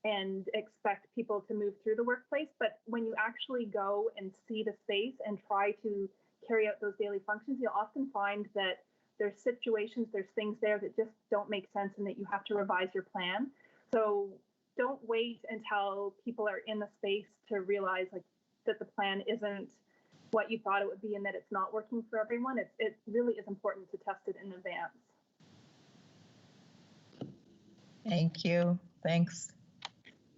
and expect people to move through the workplace. But when you actually go and see the space and try to carry out those daily functions, you'll often find that there's situations, there's things there that just don't make sense and that you have to revise your plan. So don't wait until people are in the space to realize that the plan isn't what you thought it would be and that it's not working for everyone. It really is important to test it in advance. Thank you. Thanks.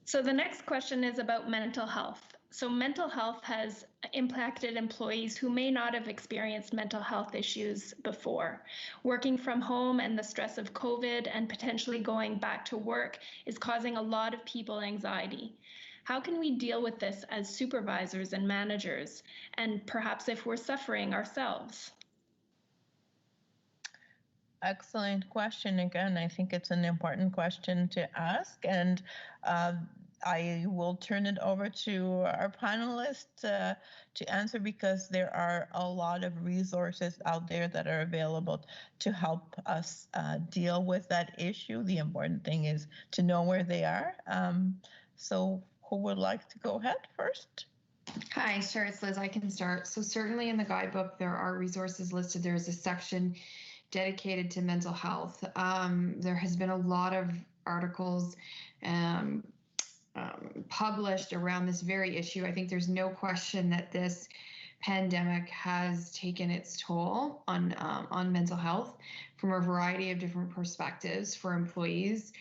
So the next question is about mental health. So mental health has impacted employees who may not have experienced mental health issues before. Working from home and the stress of COVID and potentially going back to work is causing a lot of people anxiety. How can we deal with this as supervisors and managers, and perhaps if we're suffering ourselves? Excellent question. Again, I think it's an important question to ask, and I will turn it over to our panelists to answer, because there are a lot of resources out there that are available to help us deal with that issue. The important thing is to know where they are. So who would like to go ahead first? Hi, sure, it's Liz. I can start. So certainly in the guidebook, there are resources listed. There's a section dedicated to mental health. There has been a lot of articles published around this very issue. I think there's no question that this pandemic has taken its toll on mental health from a variety of different perspectives for employees.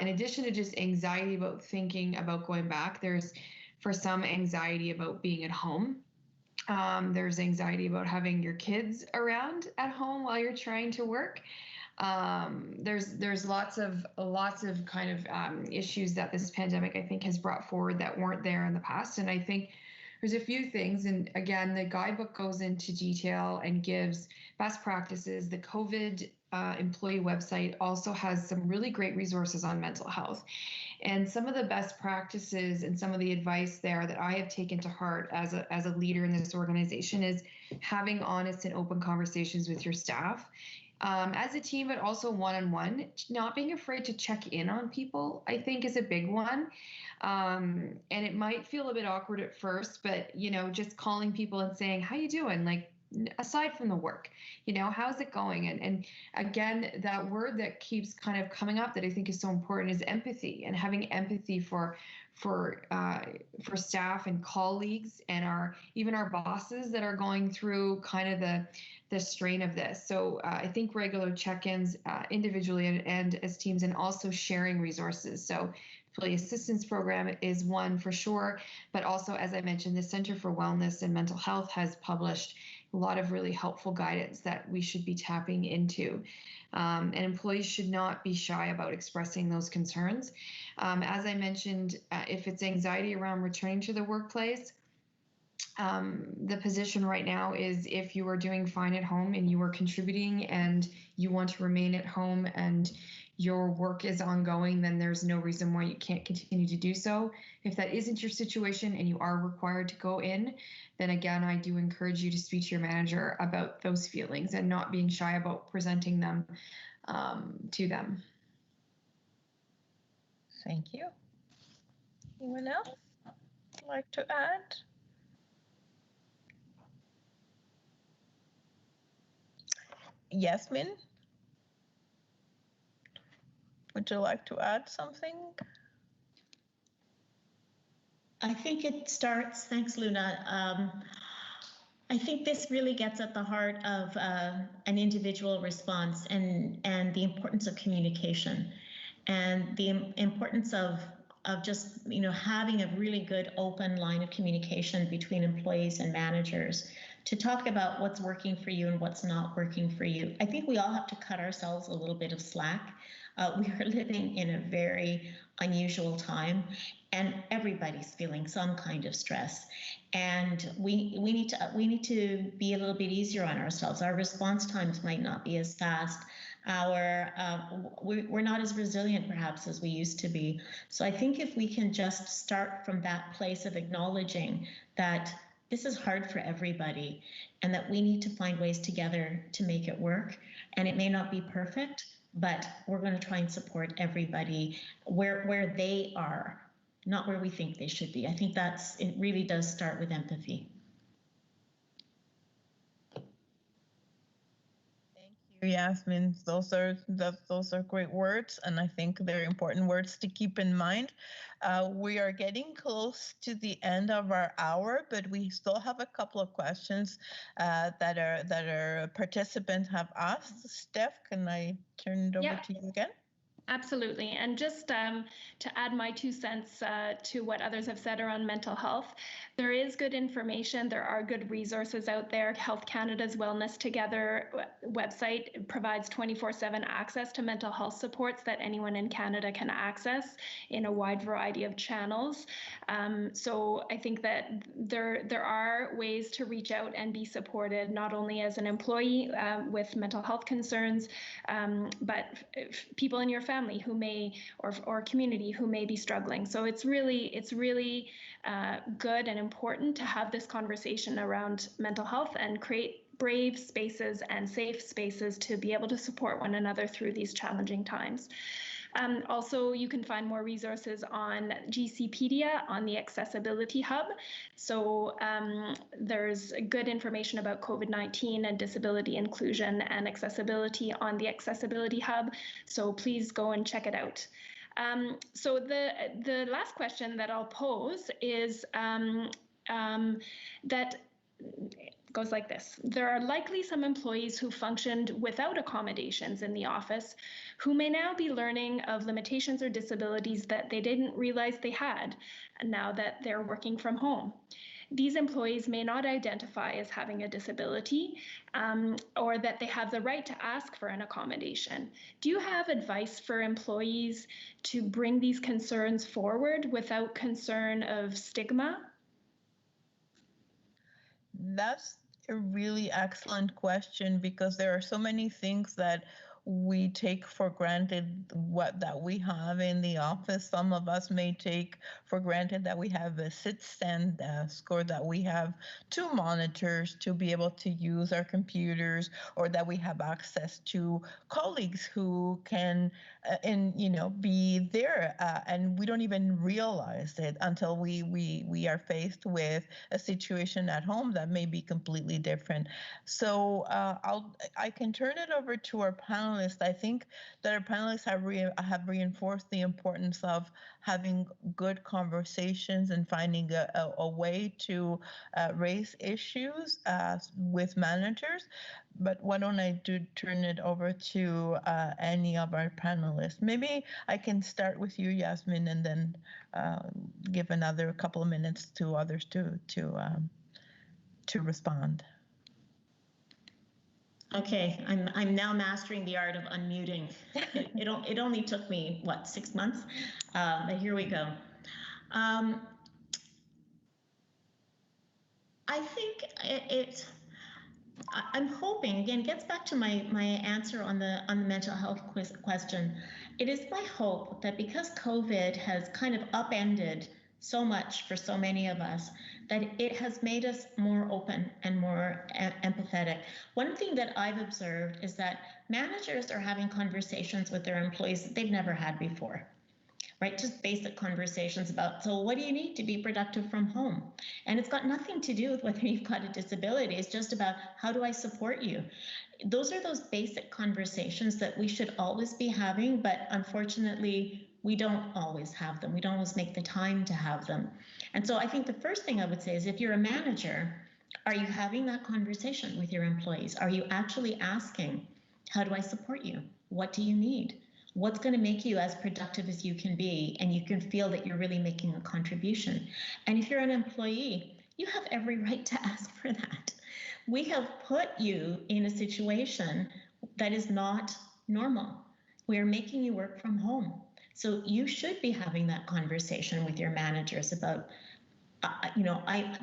In addition to just anxiety about thinking about going back, there's for some anxiety about being at home. There's anxiety about having your kids around at home while you're trying to work. There's lots of kind of issues that this pandemic, I think, has brought forward that weren't there in the past. And I think there's a few things. And again, the guidebook goes into detail and gives best practices. The COVID employee website also has some really great resources on mental health. And some of the best practices and some of the advice there that I have taken to heart as a leader in this organization is having honest and open conversations with your staff. As a team, but also one-on-one, not being afraid to check in on people, I think is a big one. And it might feel a bit awkward at first, but, just calling people and saying, how you doing? Like, aside from the work, how's it going? And again, that word that keeps kind of coming up that I think is so important is empathy, and having empathy for staff and colleagues and even our bosses that are going through kind of the strain of this. So I think regular check-ins individually and as teams, and also sharing resources. So employee assistance program is one for sure, but also, as I mentioned, the Center for Wellness and Mental Health has published a lot of really helpful guidance that we should be tapping into. And employees should not be shy about expressing those concerns. As I mentioned, if it's anxiety around returning to the workplace, the position right now is if you are doing fine at home and you are contributing and you want to remain at home and your work is ongoing, then there's no reason why you can't continue to do so. If that isn't your situation and you are required to go in, then again, I do encourage you to speak to your manager about those feelings and not being shy about presenting them to them. Thank you. Anyone else like to add? Yasmin, would you like to add something? I think it starts, thanks Luna. I think this really gets at the heart of an individual response and the importance of communication and the importance of just, having a really good open line of communication between employees and managers to talk about what's working for you and what's not working for you. I think we all have to cut ourselves a little bit of slack. We are living in a very unusual time, and everybody's feeling some kind of stress. And we need to be a little bit easier on ourselves. Our response times might not be as fast. We're not as resilient perhaps as we used to be. So I think if we can just start from that place of acknowledging that this is hard for everybody and that we need to find ways together to make it work. And it may not be perfect, but we're going to try and support everybody where they are, not where we think they should be. I think it really does start with empathy. Yasmin, those are great words, and I think they're important words to keep in mind. We are getting close to the end of our hour, but we still have a couple of questions that our participants have asked. Steph, can I turn it over to you again? Absolutely. And just to add my 2 cents to what others have said around mental health, there is good information. There are good resources out there. Health Canada's Wellness Together website provides 24/7 access to mental health supports that anyone in Canada can access in a wide variety of channels. So I think that there are ways to reach out and be supported, not only as an employee with mental health concerns, but people in your family who may, or community who may be struggling. So it's really good and important to have this conversation around mental health and create brave spaces and safe spaces to be able to support one another through these challenging times. Also, you can find more resources on GCpedia on the Accessibility Hub. So there's good information about COVID-19 and disability inclusion and accessibility on the Accessibility Hub. So please go and check it out. So the last question that I'll pose is that goes like this. There are likely some employees who functioned without accommodations in the office who may now be learning of limitations or disabilities that they didn't realize they had now that they're working from home. These employees may not identify as having a disability or that they have the right to ask for an accommodation. Do you have advice for employees to bring these concerns forward without concern of stigma? That's a really excellent question, because there are so many things that we take for granted that we have in the office. Some of us may take for granted that we have a sit-stand desk, or that we have 2 monitors to be able to use our computers, or that we have access to colleagues who can be there, and we don't even realize it until we are faced with a situation at home that may be completely different. So I can turn it over to our panelists. I think that our panelists have reinforced the importance of having good conversations and finding a way to raise issues with managers. But why don't I turn it over to any of our panelists? Maybe I can start with you, Yasmin, and then give another couple of minutes to others to respond. Okay, I'm now mastering the art of unmuting. It only took me, what, 6 months? But here we go. I think I'm hoping, again, it gets back to my answer on the mental health question. It is my hope that because COVID has kind of upended so much for so many of us, that it has made us more open and more empathetic. One thing that I've observed is that managers are having conversations with their employees that they've never had before, right? Just basic conversations about, so what do you need to be productive from home? And it's got nothing to do with whether you've got a disability. It's just about, how do I support you? Those are those basic conversations that we should always be having, but unfortunately, we don't always have them. We don't always make the time to have them. And so I think the first thing I would say is, if you're a manager, are you having that conversation with your employees? Are you actually asking, how do I support you? What do you need? What's going to make you as productive as you can be, and you can feel that you're really making a contribution? And if you're an employee, you have every right to ask for that. We have put you in a situation that is not normal. We are making you work from home. So you should be having that conversation with your managers about,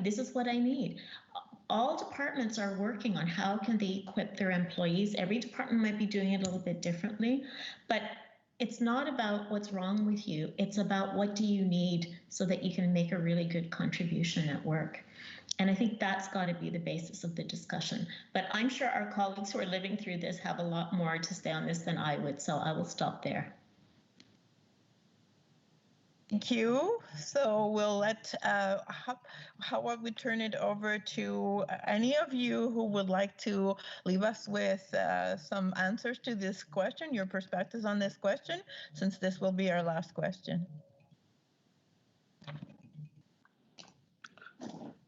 this is what I need. All departments are working on how can they equip their employees. Every department might be doing it a little bit differently, but it's not about what's wrong with you. It's about, what do you need so that you can make a really good contribution at work. And I think that's got to be the basis of the discussion. But I'm sure our colleagues who are living through this have a lot more to say on this than I would, so I will stop there. Thank you. So we'll let, how about we turn it over to any of you who would like to leave us with some answers to this question, your perspectives on this question, since this will be our last question.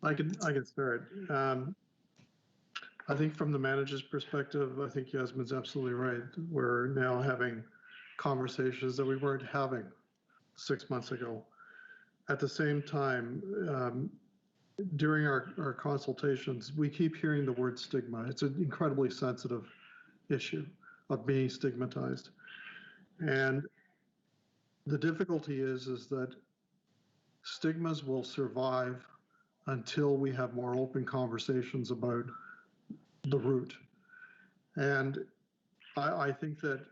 I can start. I think from the manager's perspective, I think Yasmin's absolutely right. We're now having conversations that we weren't having 6 months ago. At the same time, during our consultations, we keep hearing the word stigma. It's an incredibly sensitive issue of being stigmatized. And the difficulty is that stigmas will survive until we have more open conversations about the root. And I think that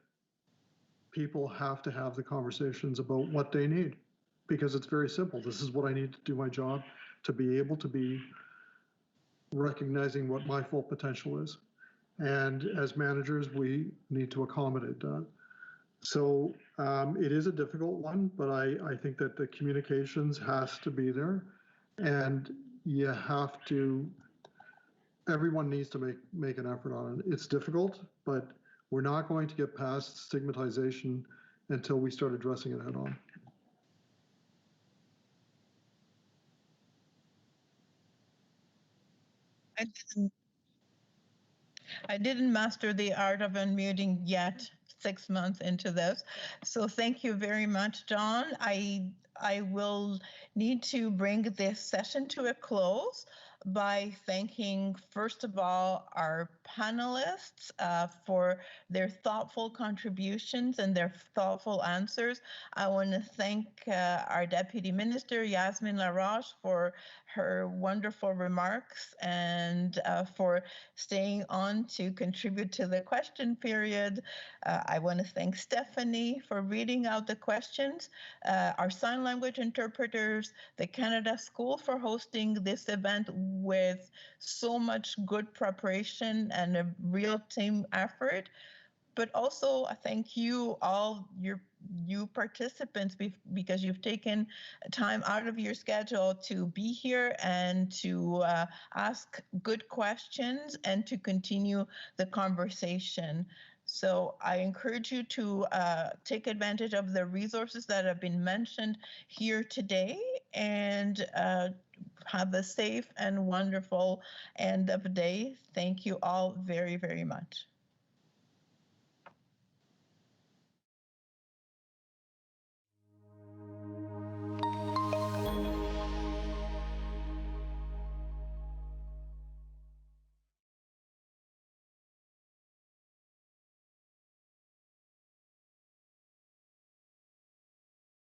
people have to have the conversations about what they need, because it's very simple. This is what I need to do my job, to be able to be recognizing what my full potential is. And as managers, we need to accommodate that. So it is a difficult one, but I think that the communications has to be there, and you have to, everyone needs to make an effort on it. It's difficult, but we're not going to get past stigmatization until we start addressing it head on. I didn't master the art of unmuting yet, 6 months into this. So thank you very much, John. I will need to bring this session to a close by thanking, first of all, our panelists for their thoughtful contributions and their thoughtful answers. I want to thank our Deputy Minister, Yasmin Laroche, for her wonderful remarks and for staying on to contribute to the question period. I want to thank Stephanie for reading out the questions, our sign language interpreters, the Canada School for hosting this event with so much good preparation and a real team effort. But also thank you all, you participants, because you've taken time out of your schedule to be here and to ask good questions and to continue the conversation. So I encourage you to take advantage of the resources that have been mentioned here today and have a safe and wonderful end of the day. Thank you all very, very much.